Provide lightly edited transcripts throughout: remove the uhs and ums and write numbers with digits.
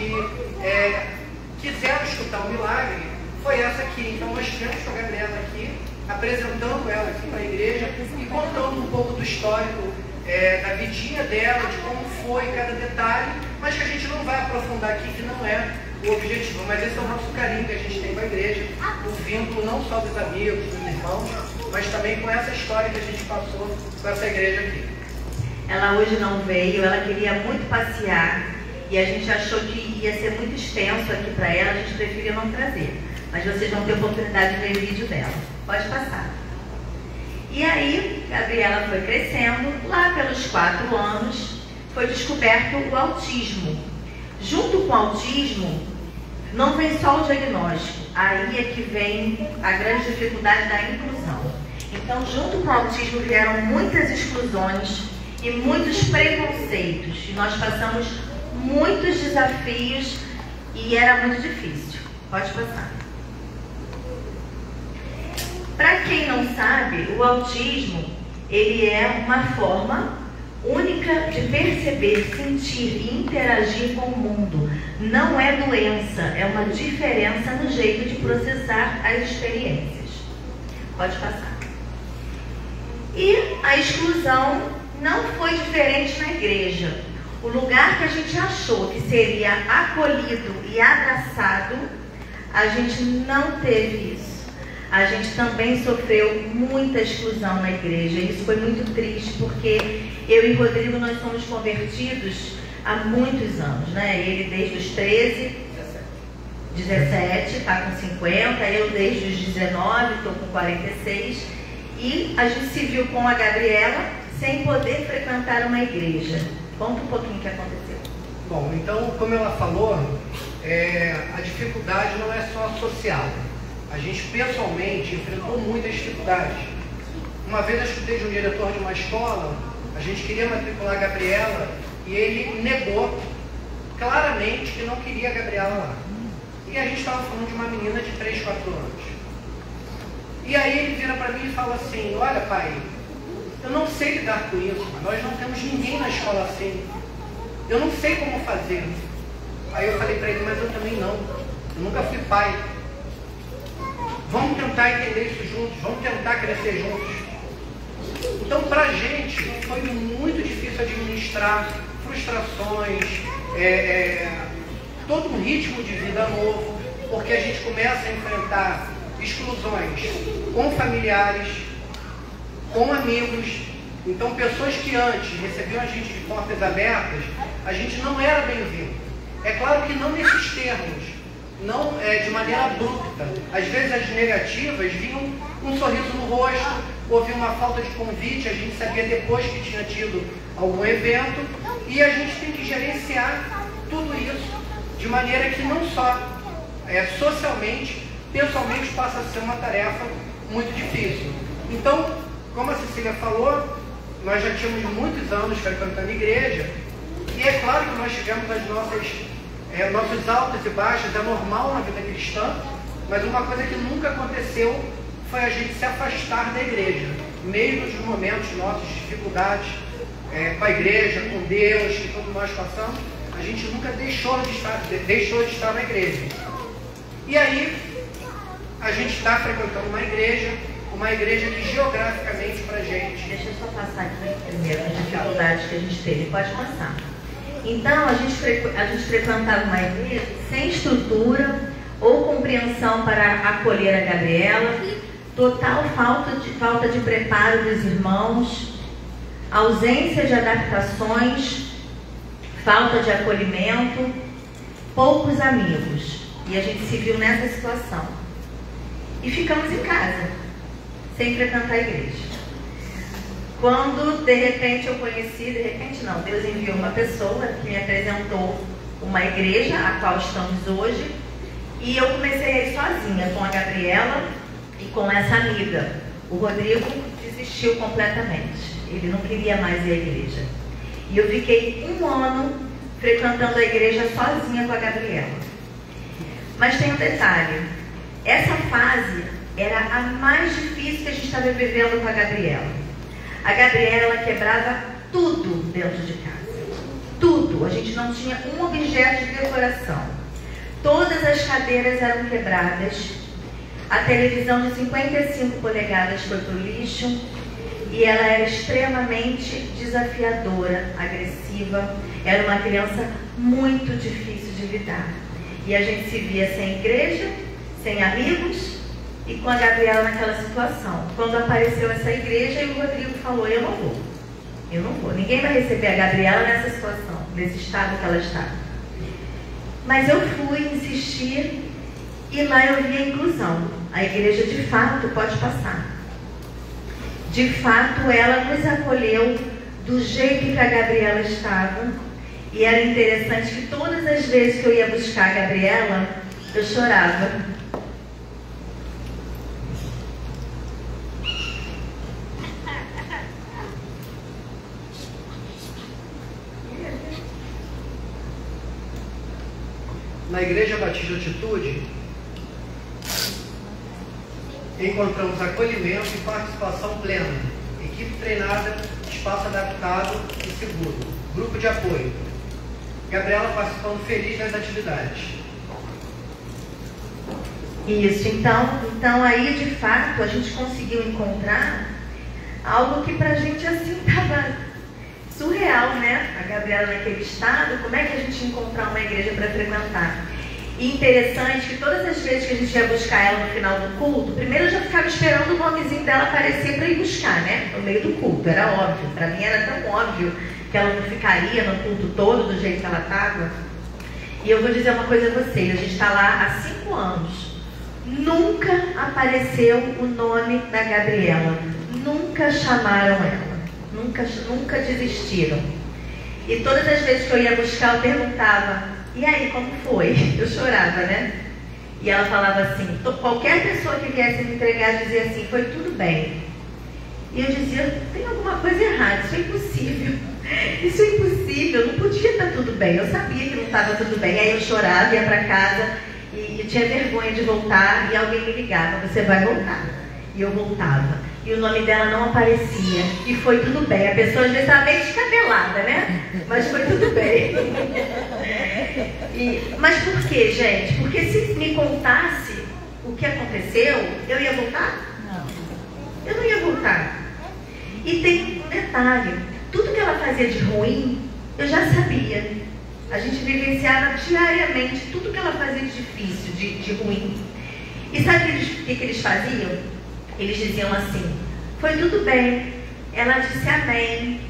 que quiseram escutar o milagre foi essa aqui. Então nós tivemos com a Gabriela aqui, apresentando ela aqui para a igreja e contando um pouco do histórico da vidinha dela, de como foi cada detalhe, mas que a gente não vai aprofundar aqui, que não é o objetivo, mas esse é o nosso carinho que a gente tem com a igreja, o vínculo não só dos amigos, dos irmãos, mas também com essa história que a gente passou com essa igreja aqui. Ela hoje não veio, ela queria muito passear e a gente achou que ia ser muito extenso aqui para ela, a gente preferiu não trazer. Mas vocês vão ter oportunidade de ver o vídeo dela. Pode passar. E aí, Gabriela foi crescendo, lá pelos 4 anos, foi descoberto o autismo. Junto com o autismo, não vem só o diagnóstico, aí é que vem a grande dificuldade da inclusão. Então, junto com o autismo, vieram muitas exclusões e muitos preconceitos. E nós passamos muitos desafios e era muito difícil. Pode passar. Para quem não sabe, o autismo, ele é uma forma única de perceber, sentir e interagir com o mundo. Não é doença, é uma diferença no jeito de processar as experiências. Pode passar. E a exclusão não foi diferente na igreja. O lugar que a gente achou que seria acolhido e abraçado, a gente não teve isso. A gente também sofreu muita exclusão na igreja. Isso foi muito triste, porque eu e Rodrigo, nós somos convertidos há muitos anos, né? Ele desde os 13, 17, está com 50, eu desde os 19, estou com 46. E a gente se viu com a Gabriela sem poder frequentar uma igreja. Conta um pouquinho o que aconteceu. Bom, então, como ela falou, a dificuldade não é só social. A gente pessoalmente enfrentou muitas dificuldades. Uma vez eu escutei de um diretor de uma escola, a gente queria matricular a Gabriela e ele negou claramente que não queria a Gabriela lá. E a gente estava falando de uma menina de 3, 4 anos. E aí ele vira para mim e fala assim: olha, pai, eu não sei lidar com isso, nós não temos ninguém na escola assim, eu não sei como fazer. Aí eu falei para ele: mas eu também não, eu nunca fui pai. Vamos tentar entender isso juntos, vamos tentar crescer juntos. Então, para a gente, foi muito difícil administrar frustrações, todo um ritmo de vida novo, porque a gente começa a enfrentar exclusões com familiares, com amigos. Então, pessoas que antes recebiam a gente de portas abertas, a gente não era bem-vindo. É claro que não nesses termos, não de maneira abrupta. Às vezes as negativas vinham um sorriso no rosto, houve uma falta de convite, a gente sabia depois que tinha tido algum evento, e a gente tem que gerenciar tudo isso de maneira que não só socialmente, pessoalmente passa a ser uma tarefa muito difícil. Então, como a Cecília falou, nós já tínhamos muitos anos frequentando a igreja, e é claro que nós tivemos as nossos altos e baixos, é normal na vida cristã, mas uma coisa que nunca aconteceu foi a gente se afastar da igreja. Meio dos momentos nossos de dificuldades com a igreja, com Deus, que todos nós passamos, a gente nunca deixou de estar na igreja. E aí, a gente está frequentando uma igreja que geograficamente para a gente... Deixa eu só passar aqui primeiro as dificuldades que a gente teve. Pode passar. Então, a gente frequentava uma igreja sem estrutura ou compreensão para acolher a Gabriela, total falta de preparo dos irmãos, ausência de adaptações, falta de acolhimento, poucos amigos. E a gente se viu nessa situação. E ficamos em casa, sem frequentar a igreja. Quando, de repente, eu conheci, Deus enviou uma pessoa que me apresentou uma igreja, a qual estamos hoje, e eu comecei a ir sozinha com a Gabriela e com essa amiga. O Rodrigo desistiu completamente, ele não queria mais ir à igreja. E eu fiquei 1 ano frequentando a igreja sozinha com a Gabriela. Mas tem um detalhe, essa fase era a mais difícil que a gente estava vivendo com a Gabriela. A Gabriela quebrava tudo dentro de casa. Tudo. tudo. A gente não tinha um objeto de decoração. Todas as cadeiras eram quebradas. A televisão de 55 polegadas foi para o lixo. E ela era extremamente desafiadora, agressiva. Era uma criança muito difícil de lidar. E a gente se via sem igreja, sem amigos e com a Gabriela naquela situação. Quando apareceu essa igreja, e o Rodrigo falou, eu não vou. Ninguém vai receber a Gabriela nessa situação, nesse estado que ela está. Mas eu fui insistir e lá eu vi a inclusão. A igreja de fato pode passar. De fato, ela nos acolheu do jeito que a Gabriela estava. E era interessante que todas as vezes que eu ia buscar a Gabriela, eu chorava. Na Igreja Batista Atitude, encontramos acolhimento e participação plena, equipe treinada, espaço adaptado e seguro, grupo de apoio. Gabriela participando feliz das atividades. Isso, então aí de fato a gente conseguiu encontrar algo que pra gente assim estava surreal, né? A Gabriela naquele estado, como é que a gente ia encontrar uma igreja para frequentar? E interessante que todas as vezes que a gente ia buscar ela no final do culto, primeiro eu já ficava esperando o nomezinho dela aparecer para ir buscar, né? No meio do culto, era óbvio. Para mim era tão óbvio que ela não ficaria no culto todo do jeito que ela estava. E eu vou dizer uma coisa a vocês, a gente está lá há 5 anos. Nunca apareceu o nome da Gabriela. Nunca chamaram ela. Nunca desistiram. E todas as vezes que eu ia buscar, eu perguntava, e aí, como foi? Eu chorava, né? E ela falava assim, qualquer pessoa que viesse me entregar dizia assim, foi tudo bem. E eu dizia, tem alguma coisa errada, isso é impossível. Isso é impossível, não podia estar tudo bem. Eu sabia que não estava tudo bem. Aí eu chorava, ia para casa e tinha vergonha de voltar e alguém me ligava, você vai voltar. E eu voltava. E o nome dela não aparecia. E foi tudo bem. A pessoa às vezes estava meio descabelada, né? Mas foi tudo bem. Mas por quê, gente? Porque se me contasse o que aconteceu, eu ia voltar? Não. Eu não ia voltar. E tem um detalhe. Tudo que ela fazia de ruim, eu já sabia. A gente vivenciava diariamente tudo que ela fazia de difícil, de ruim. E sabe o que eles faziam? Eles diziam assim, foi tudo bem, ela disse amém,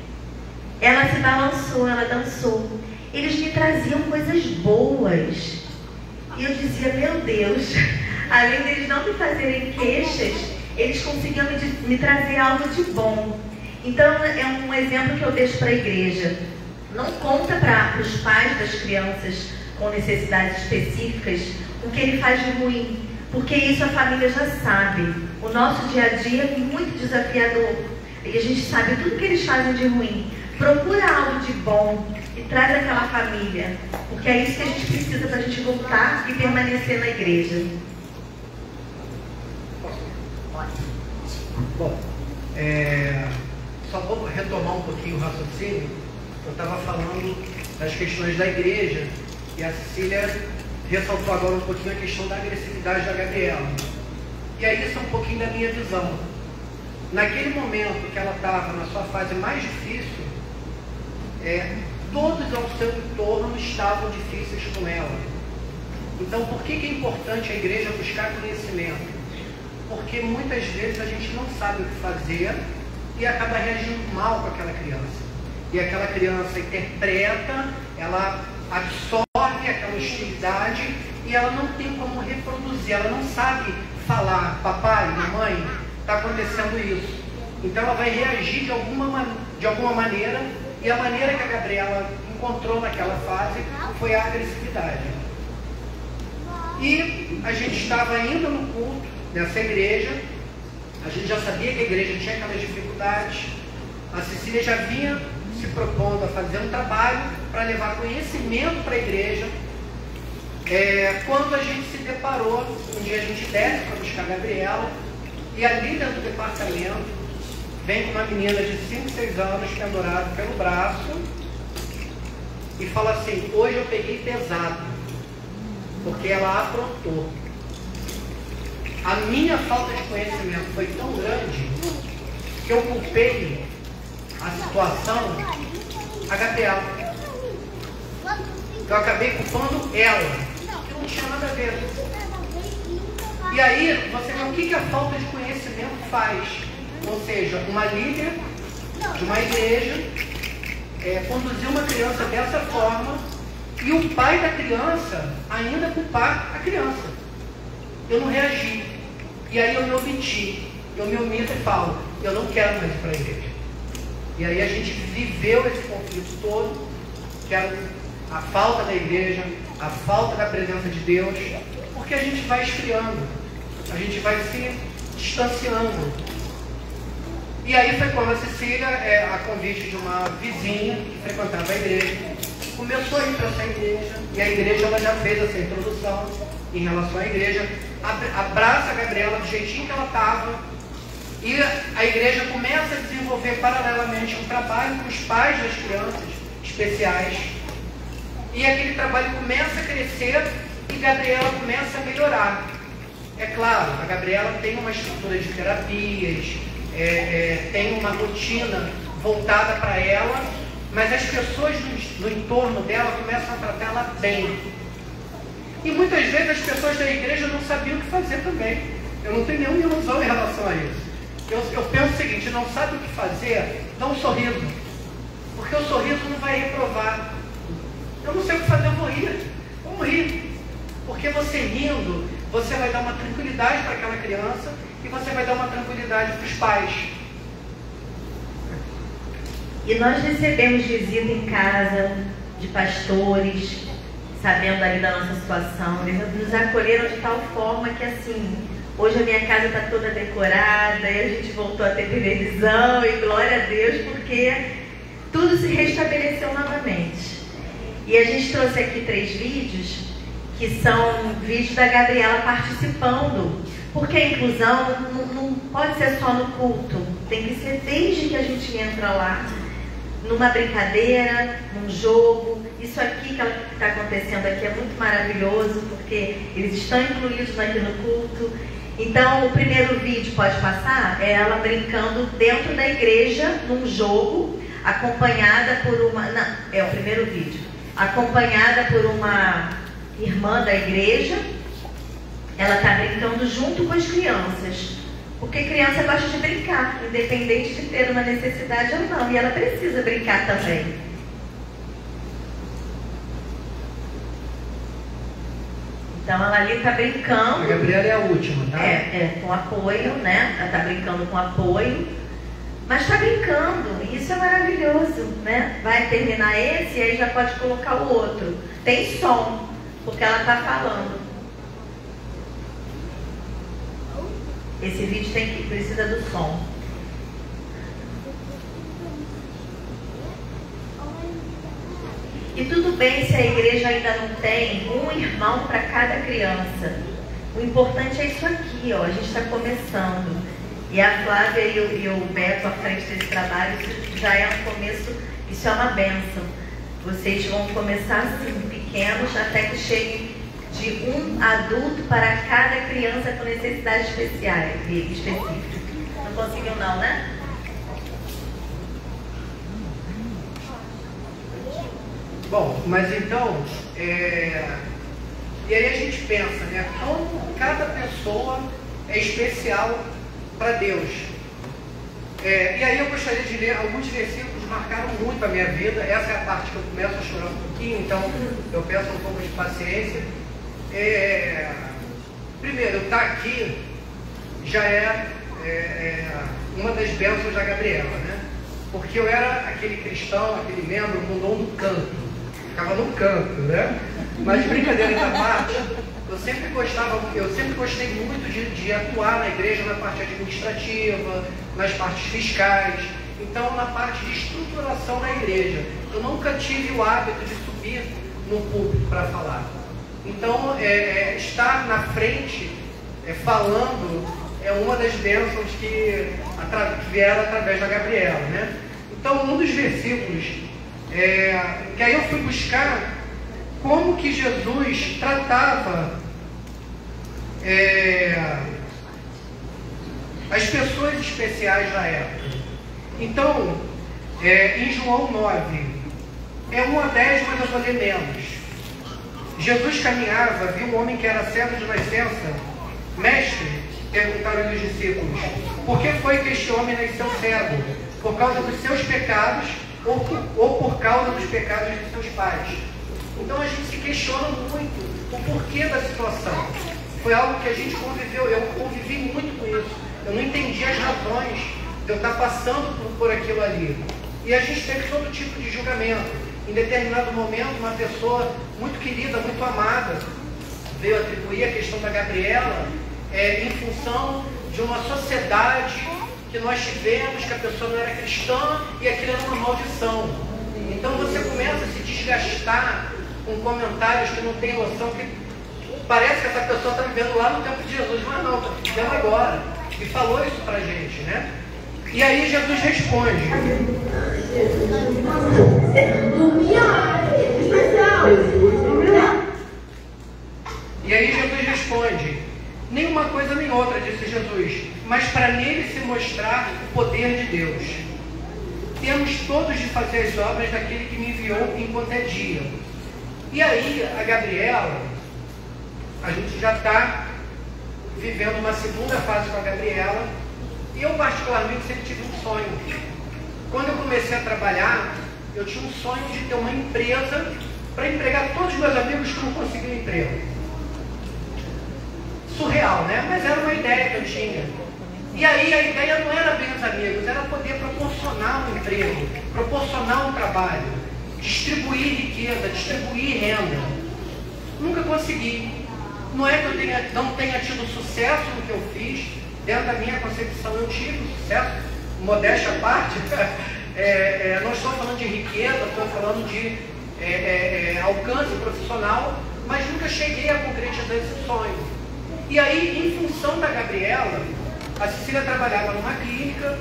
ela se balançou, ela dançou. Eles me traziam coisas boas. E eu dizia, meu Deus, além deles não me fazerem queixas, eles conseguiam me trazer algo de bom. Então é um exemplo que eu deixo para a igreja. Não conta para os pais das crianças com necessidades específicas o que ele faz de ruim, porque isso a família já sabe. O nosso dia a dia é muito desafiador e a gente sabe tudo que eles fazem de ruim. Procura algo de bom e traz aquela família, porque é isso que a gente precisa para a gente voltar e permanecer na igreja. Bom, só vou retomar um pouquinho o raciocínio. Eu estava falando das questões da igreja e a Cecília ressaltou agora um pouquinho a questão da agressividade da Gabriela. E aí isso é um pouquinho da minha visão. Naquele momento que ela estava na sua fase mais difícil, todos ao seu entorno estavam difíceis com ela. Então por que é importante a igreja buscar conhecimento? Porque muitas vezes a gente não sabe o que fazer e acaba reagindo mal com aquela criança. E aquela criança interpreta, ela absorve aquela hostilidade e ela não tem como reproduzir, ela não sabe falar, papai, mamãe, está acontecendo isso. Então ela vai reagir de alguma maneira, e a maneira que a Gabriela encontrou naquela fase foi a agressividade. E a gente estava indo no culto nessa igreja, a gente já sabia que a igreja tinha aquelas dificuldades, a Cecília já vinha se propondo a fazer um trabalho para levar conhecimento para a igreja. Quando a gente se deparou, um dia a gente desce para buscar a Gabriela, e ali dentro do departamento vem com uma menina de 5, 6 anos pendurada pelo braço, e fala assim: hoje eu peguei pesado, porque ela aprontou. A minha falta de conhecimento foi tão grande que eu culpei a situação a Gabriela. Eu acabei culpando ela, que não tinha nada a ver. E aí você vê o que a falta de conhecimento faz. Ou seja, uma líder de uma igreja conduzir uma criança dessa forma e o pai da criança ainda culpar a criança. Eu não reagi. E aí eu me omiti. Eu me omito e falo: eu não quero mais ir para a igreja. E aí a gente viveu esse conflito todo, que era a falta da igreja, a falta da presença de Deus, porque a gente vai esfriando, a gente vai se distanciando. E aí foi quando a Cecília, a convite de uma vizinha que frequentava a igreja, começou a ir para essa igreja, e a igreja ela já fez essa introdução em relação à igreja, abraça a Gabriela do jeitinho que ela estava, e a igreja começa a desenvolver paralelamente um trabalho com os pais das crianças especiais, e aquele trabalho começa a crescer e Gabriela começa a melhorar. É claro, a Gabriela tem uma estrutura de terapias, tem uma rotina voltada para ela, mas as pessoas no entorno dela começam a tratar ela bem. E muitas vezes as pessoas da igreja não sabiam o que fazer também. Eu não tenho nenhuma ilusão em relação a isso. Eu penso o seguinte: não sabe o que fazer, dá um sorriso, porque o sorriso não vai reprovar. Eu não sei o que fazer, eu vou rir. Vamos rir, porque você rindo, você vai dar uma tranquilidade para aquela criança e você vai dar uma tranquilidade para os pais. E nós recebemos visita em casa de pastores, sabendo ali da nossa situação. Eles nos acolheram de tal forma que, assim, hoje a minha casa está toda decorada, e a gente voltou a ter televisão, e glória a Deus, porque tudo se restabeleceu novamente. E a gente trouxe aqui 3 vídeos, que são vídeos da Gabriela participando, porque a inclusão não pode ser só no culto, tem que ser desde que a gente entra lá, numa brincadeira, num jogo. Isso aqui que está acontecendo aqui é muito maravilhoso, porque eles estão incluídos aqui no culto. Então, o primeiro vídeo, pode passar, é ela brincando dentro da igreja, num jogo, acompanhada por uma... Não, é o primeiro vídeo. Acompanhada por uma irmã da igreja. Ela está brincando junto com as crianças, porque criança gosta de brincar, independente de ter uma necessidade ou não, e ela precisa brincar também. Então ela ali está brincando. A Gabriela é a última, tá? Com apoio, né? Ela está brincando com apoio, mas está brincando, e isso é maravilhoso, né? Vai terminar esse e aí já pode colocar o outro. Tem som, porque ela está falando. Esse vídeo precisa do som. E tudo bem se a igreja ainda não tem um irmão para cada criança. O importante é isso aqui, ó. A gente está começando. E a Flávia e o Beto à frente desse trabalho, isso já é um começo, isso é uma bênção. Vocês vão começar assim, pequenos, até que cheguem de um adulto para cada criança com necessidades específicas. Não conseguiu não, né? Bom, mas então, e aí a gente pensa, né? Como cada pessoa é especial para Deus. E aí eu gostaria de ler alguns versículos que marcaram muito a minha vida. Essa é a parte que eu começo a chorar um pouquinho, então eu peço um pouco de paciência. Primeiro, eu estar aqui já é uma das bênçãos da Gabriela, né? Porque eu era aquele cristão, aquele membro com dom do canto, ficava no canto, né? Mas brincadeira da parte, eu sempre gostei muito de atuar na igreja na parte administrativa, nas partes fiscais, então na parte de estruturação da igreja. Eu nunca tive o hábito de subir no púlpito para falar. Então, estar na frente, falando, é uma das bênçãos que vieram através da Gabriela, né? Então, um dos versículos que aí eu fui buscar como que Jesus tratava as pessoas especiais da época. Então, em João 9, 1 a 10, mas eu vou ler menos. Jesus caminhava, viu um homem que era cego de nascença. Mestre, perguntaram-lhe os discípulos, por que foi que este homem nasceu cego? Por causa dos seus pecados ou por causa dos pecados de seus pais? Então a gente se questiona muito o porquê da situação. Foi algo que a gente conviveu, eu convivi muito com isso. Eu não entendi as razões de eu estar passando por aquilo ali. E a gente teve todo tipo de julgamento. Em determinado momento, uma pessoa muito querida, muito amada, veio atribuir a questão da Gabriela em função de uma sociedade que nós tivemos, que a pessoa não era cristã e aquilo era uma maldição. Então você começa a se desgastar com comentários que não tem noção, que parece que essa pessoa está vivendo lá no tempo de Jesus, mas não, está vivendo agora. E falou isso para a gente, né? E aí Jesus responde. E aí Jesus responde, nenhuma coisa nem outra, disse Jesus, mas para nele se mostrar o poder de Deus. Temos todos de fazer as obras daquele que me enviou enquanto é dia. E aí, a Gabriela, a gente já está vivendo uma segunda fase com a Gabriela, e eu particularmente sempre tive um sonho. Quando eu comecei a trabalhar, eu tinha um sonho de ter uma empresa para empregar todos os meus amigos que não conseguiam emprego. Surreal, né? Mas era uma ideia que eu tinha. E aí a ideia não era bem os amigos, era poder proporcionar um emprego, proporcionar um trabalho, distribuir riqueza, distribuir renda. Nunca consegui. Não é que eu não tenha tido sucesso no que eu fiz, dentro da minha concepção eu tive sucesso, modéstia à parte. Não estou falando de riqueza, estou falando de alcance profissional, mas nunca cheguei a concretizar esse sonho. E aí, em função da Gabriela, a Cecília trabalhava numa clínica,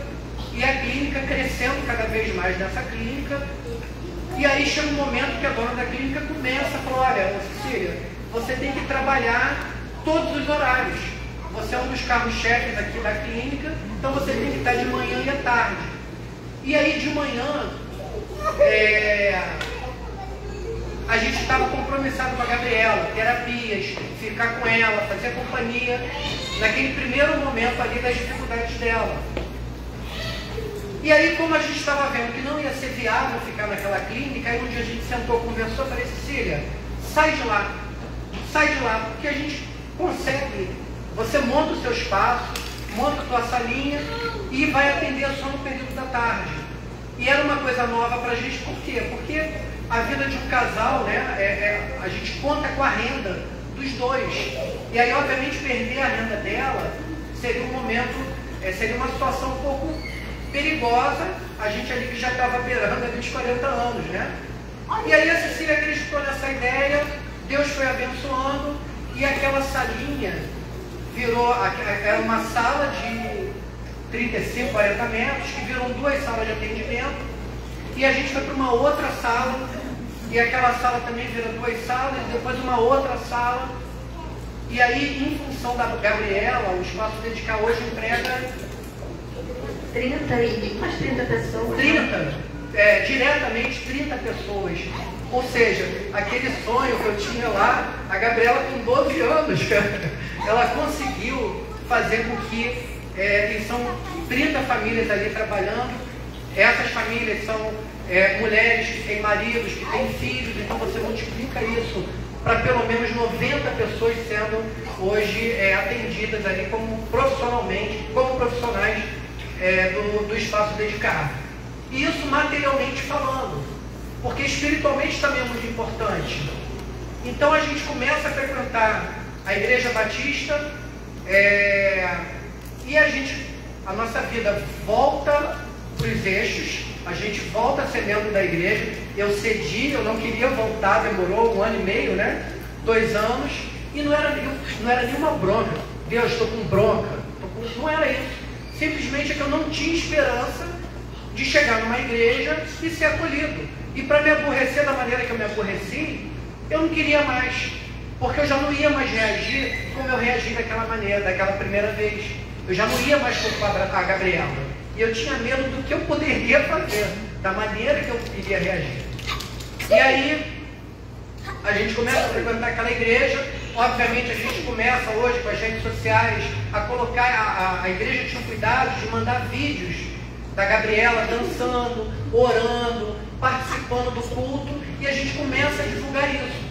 e a clínica crescendo cada vez mais nessa clínica, e aí chega um momento que a dona da clínica começa a falar, olha, Cecília, você tem que trabalhar todos os horários. Você é um dos carros-chefes aqui da clínica, então você tem que estar de manhã e à tarde. E aí de manhã, a gente estava compromissado com a Gabriela, terapias, ficar com ela, fazer companhia, naquele primeiro momento ali das dificuldades dela. E aí, como a gente estava vendo que não ia ser viável ficar naquela clínica, aí um dia a gente sentou, conversou, falei, Cecília, sai de lá, porque a gente consegue, você monta o seu espaço, monta a tua salinha e vai atender só no período da tarde. E era uma coisa nova para a gente, por quê? Porque a vida de um casal, né, a gente conta com a renda dos dois. E aí, obviamente, perder a renda dela seria um momento, seria uma situação um pouco perigosa, a gente ali que já estava beirando ali os 40 anos, né? E aí a Cecília acreditou nessa ideia, Deus foi abençoando, e aquela salinha virou, era uma sala de 35, 40 metros, que viram 2 salas de atendimento, e a gente foi para uma outra sala, e aquela sala também vira 2 salas, e depois uma outra sala, e aí, em função da Gabriela, o espaço dedicado hoje emprega 30 pessoas. 30, diretamente 30 pessoas. Ou seja, aquele sonho que eu tinha lá, a Gabriela com 12 anos, ela conseguiu fazer com que, são 30 famílias ali trabalhando, essas famílias são mulheres que têm maridos, que têm filhos, então você multiplica isso para pelo menos 90 pessoas sendo hoje atendidas ali como profissionalmente, como profissionais do espaço dedicado. E isso materialmente falando, porque espiritualmente também é muito importante. Então a gente começa a frequentar a Igreja Batista e a nossa vida volta para os eixos, a gente volta a ser membro da igreja. Eu cedi, eu não queria voltar, demorou 1 ano e meio, né? 2 anos, e não era nenhuma bronca. Deus, estou com bronca. Não era isso. Simplesmente é que eu não tinha esperança de chegar numa igreja e ser acolhido. E para me aborrecer da maneira que eu me aborreci, eu não queria mais, porque eu já não ia mais reagir como eu reagi daquela maneira, daquela primeira vez. Eu já não ia mais culpar a Gabriela. E eu tinha medo do que eu poderia fazer, da maneira que eu iria reagir. E aí, a gente começa a frequentar aquela igreja. Obviamente, a gente começa hoje com as redes sociais a colocar, a igreja tinha cuidado de mandar vídeos da Gabriela dançando, orando, participando do culto, e a gente começa a divulgar isso.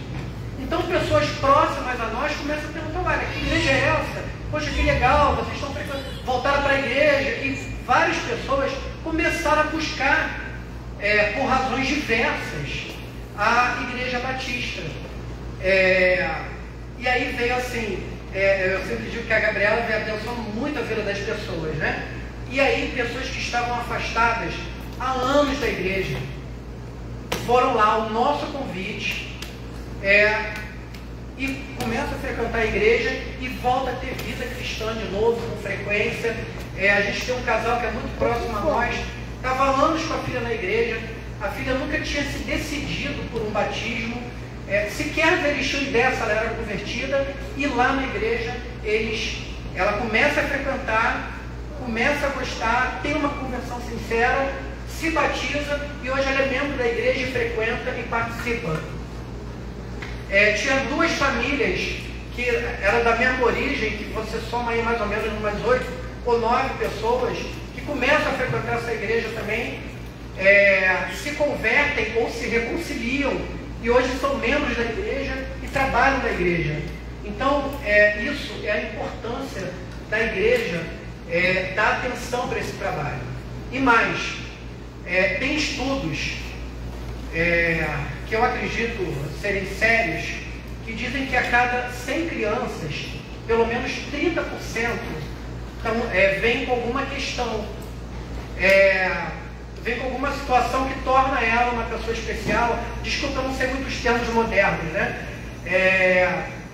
Então, pessoas próximas a nós começam a perguntar: olha, que igreja é essa? Poxa, que legal, vocês estão voltaram para a igreja. E várias pessoas começaram a buscar, por razões diversas, a Igreja Batista. E aí veio assim, eu sempre digo que a Gabriela veio abençoando muito a vida das pessoas, né? E aí pessoas que estavam afastadas há anos da igreja foram lá ao nosso convite, e começa a frequentar a igreja e volta a ter vida cristã de novo, com frequência. A gente tem um casal que é muito próximo a nós, estava há anos com a filha na igreja, a filha nunca tinha se decidido por um batismo, sequer eles tinham ideia se ela era convertida, e lá na igreja ela começa a frequentar, começa a gostar, tem uma conversão sincera, se batiza, e hoje ela é membro da igreja e frequenta e participa. Tinha duas famílias que eram da mesma origem, que você soma aí mais ou menos umas 8 ou 9 pessoas, que começam a frequentar essa igreja também, se convertem ou se reconciliam, e hoje são membros da igreja e trabalham na igreja. Então, isso é a importância da igreja, dar atenção para esse trabalho. E mais, tem estudos que eu acredito serem sérios, que dizem que a cada 100 crianças, pelo menos 30% vem com alguma questão, vem com alguma situação que torna ela uma pessoa especial. Desculpa, eu não sei muito os termos modernos, né?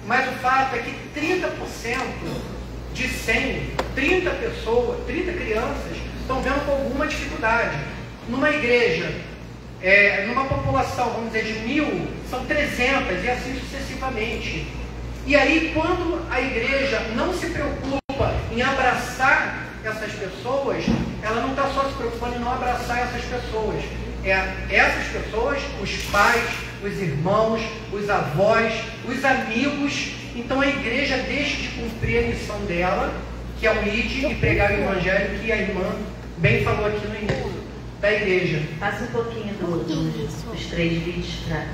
Mas o fato é que 30% de 100, 30 pessoas, 30 crianças estão vendo com alguma dificuldade. Numa igreja, numa população, vamos dizer, de 1000, são 300 e assim sucessivamente. E aí, quando a igreja não se preocupa em abraçar essas pessoas, ela não está só se preocupando em não abraçar essas pessoas. Essas pessoas, os pais, os irmãos, os avós, os amigos. Então a igreja deixa de cumprir a missão dela, que é o ir e pregar o evangelho, que a irmã bem falou aqui no início da igreja. Passa um pouquinho dos 3 vídeos para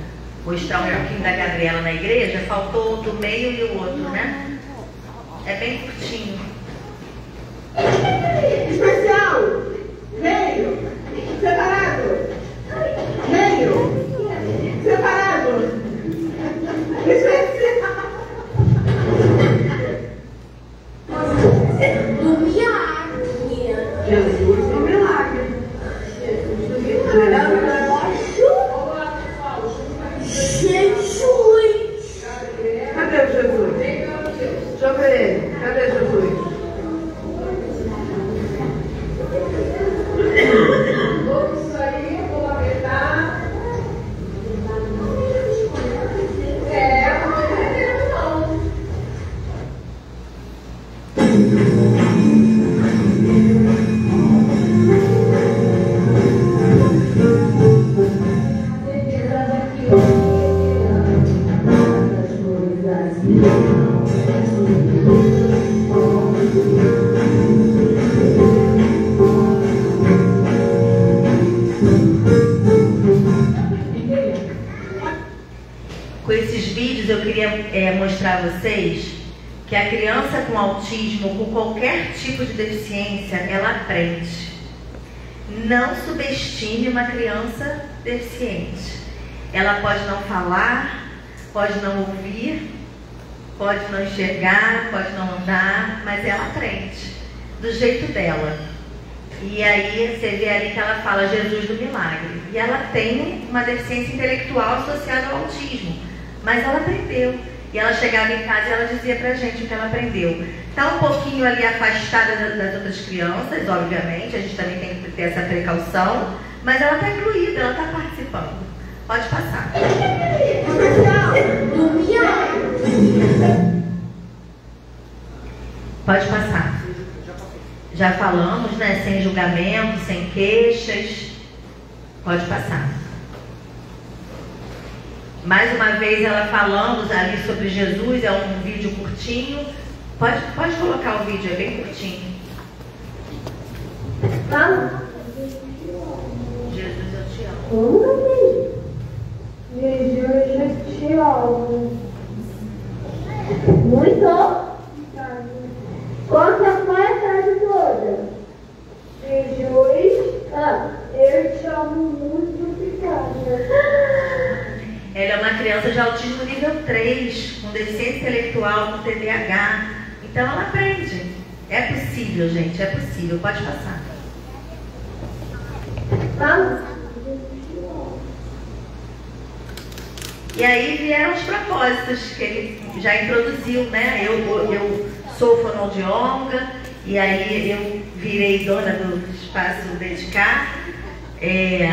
mostrar um pouquinho da Gabriela na igreja. Faltou do meio e o outro, né? É bem curtinho. Especial! Meio! Separado! Meio! Separado! Especial! Do milagre! Jesus do milagre! Jesus do milagre! Jesus! Cadê o Jesus? Deixa eu ver ele. Cadê Jesus? Vamos sair, vou apertar. Não. Com esses vídeos eu queria mostrar a vocês que a criança com autismo, com qualquer tipo de deficiência, ela aprende. Não subestime uma criança deficiente. Ela pode não falar, pode não ouvir, pode não enxergar, pode não andar, mas ela aprende do jeito dela. E aí você vê ali que ela fala Jesus do milagre. E ela tem uma deficiência intelectual associada ao autismo, mas ela aprendeu. E ela chegava em casa e ela dizia pra gente o que ela aprendeu. Está um pouquinho ali afastada das outras crianças, obviamente, a gente também tem que ter essa precaução, Mas ela está incluída, ela está participando. Pode passar. Pode passar. Já falamos, né? Sem julgamento, sem queixas. Pode passar. Mais uma vez ela falando ali sobre Jesus, é um vídeo curtinho. Pode colocar o vídeo, é bem curtinho. Fala. Jesus, eu te amo. Jesus, eu te amo. Muito. Conta a tarde toda. Jesus, eu te amo muito, obrigada. Ela é uma criança de autismo nível 3, com deficiência intelectual, com TDAH. Então ela aprende. É possível, gente, é possível. Pode passar. E aí vieram os propósitos que ele já introduziu, né? Eu sou fonoaudióloga e aí eu virei dona do espaço Dedicar. E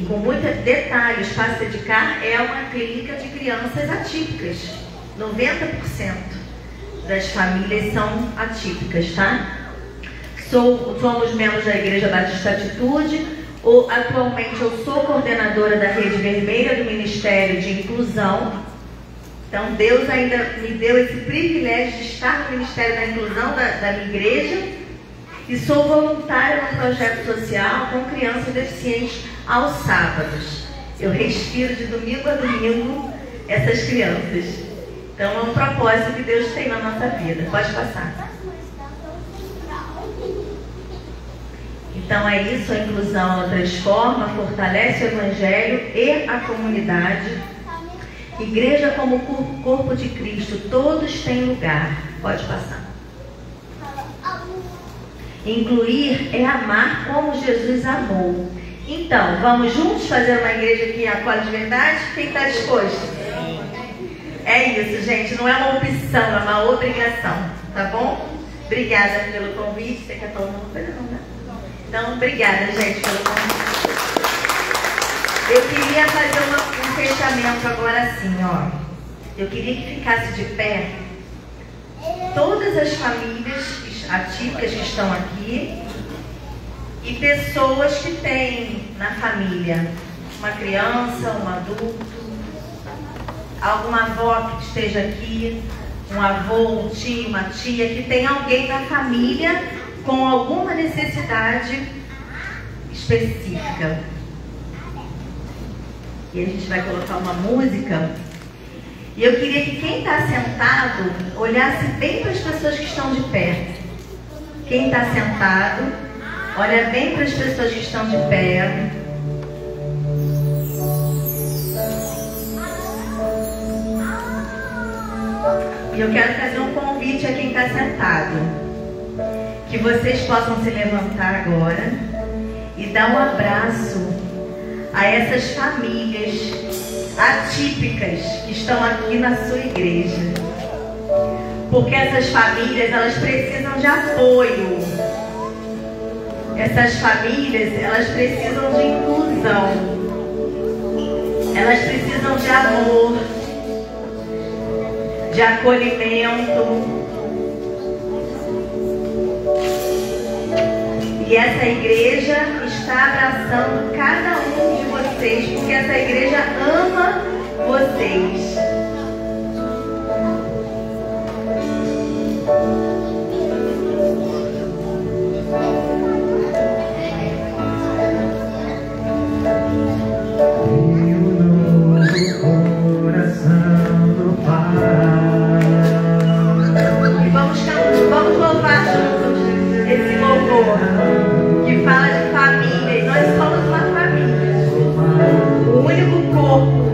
com muito detalhe, o espaço Dedicar é uma clínica de crianças atípicas. 90% das famílias são atípicas, tá? Somos membros da Igreja Batista Atitude. Atualmente eu sou coordenadora da Rede Vermelha do Ministério de Inclusão. Então Deus ainda me deu esse privilégio de estar no Ministério da Inclusão da minha igreja. E sou voluntária no projeto social com crianças deficientes aos sábados. Eu respiro de domingo a domingo essas crianças. Então é um propósito que Deus tem na nossa vida. Pode passar. Então é isso, a inclusão ela transforma, fortalece o Evangelho e a comunidade. Igreja como corpo de Cristo, todos têm lugar. Pode passar. Incluir é amar como Jesus amou. Então, vamos juntos fazer uma igreja que acolhe de verdade? Quem está disposto? É isso, gente. Não é uma opção, é uma obrigação. Tá bom? Obrigada pelo convite. Você quer falar alguma coisa? Não, né? Então, obrigada, gente, pelo convite. Eu queria fazer um fechamento agora assim, ó. Eu queria que ficasse de pé todas as famílias atípicas que estão aqui e pessoas que têm na família uma criança, um adulto, alguma avó que esteja aqui, um avô, um tio, uma tia, que tem alguém na família com alguma necessidade específica. E a gente vai colocar uma música. E eu queria que quem está sentado olhasse bem para as pessoas que estão de pé. Quem está sentado, olha bem para as pessoas que estão de pé. E eu quero fazer um convite a quem está sentado. Que vocês possam se levantar agora e dar um abraço a essas famílias atípicas que estão aqui na sua igreja. Porque essas famílias, elas precisam de apoio. Essas famílias, elas precisam de inclusão. Elas precisam de amor, de acolhimento. E essa igreja está abraçando cada um de vocês, porque essa igreja ama vocês. Vamos louvar juntos esse louvor que fala de família, e nós somos uma família, o único corpo.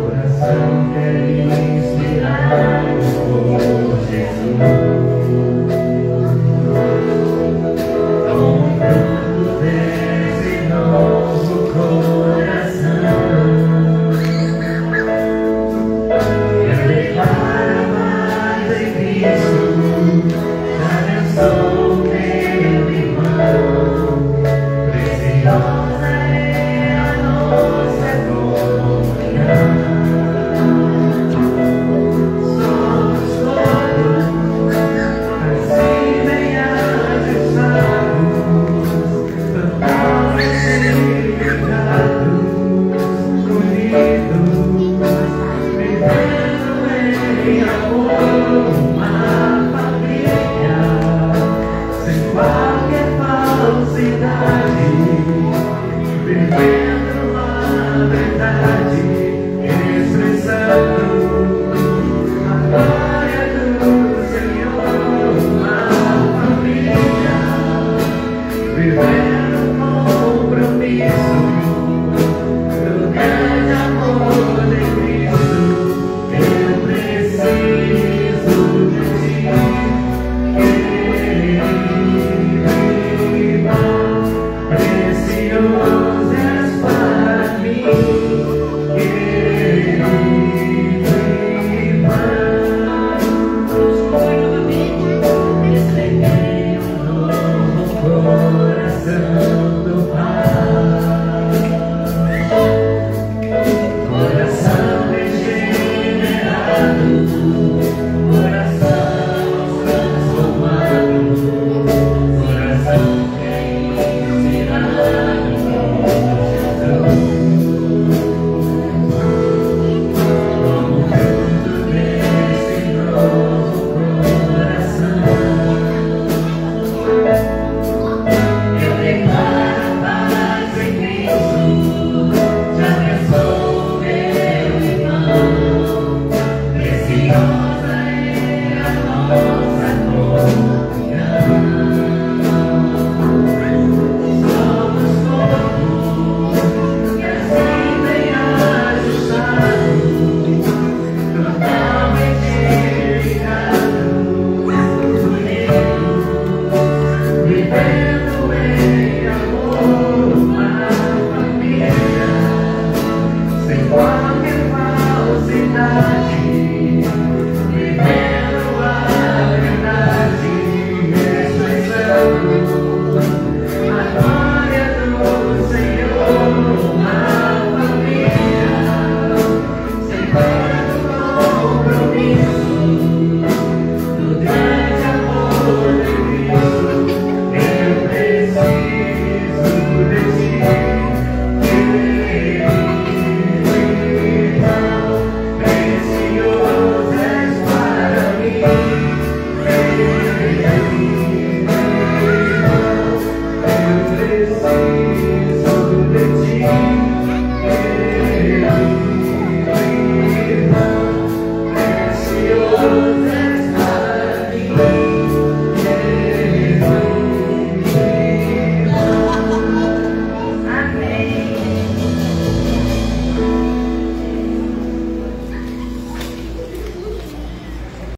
Jesus.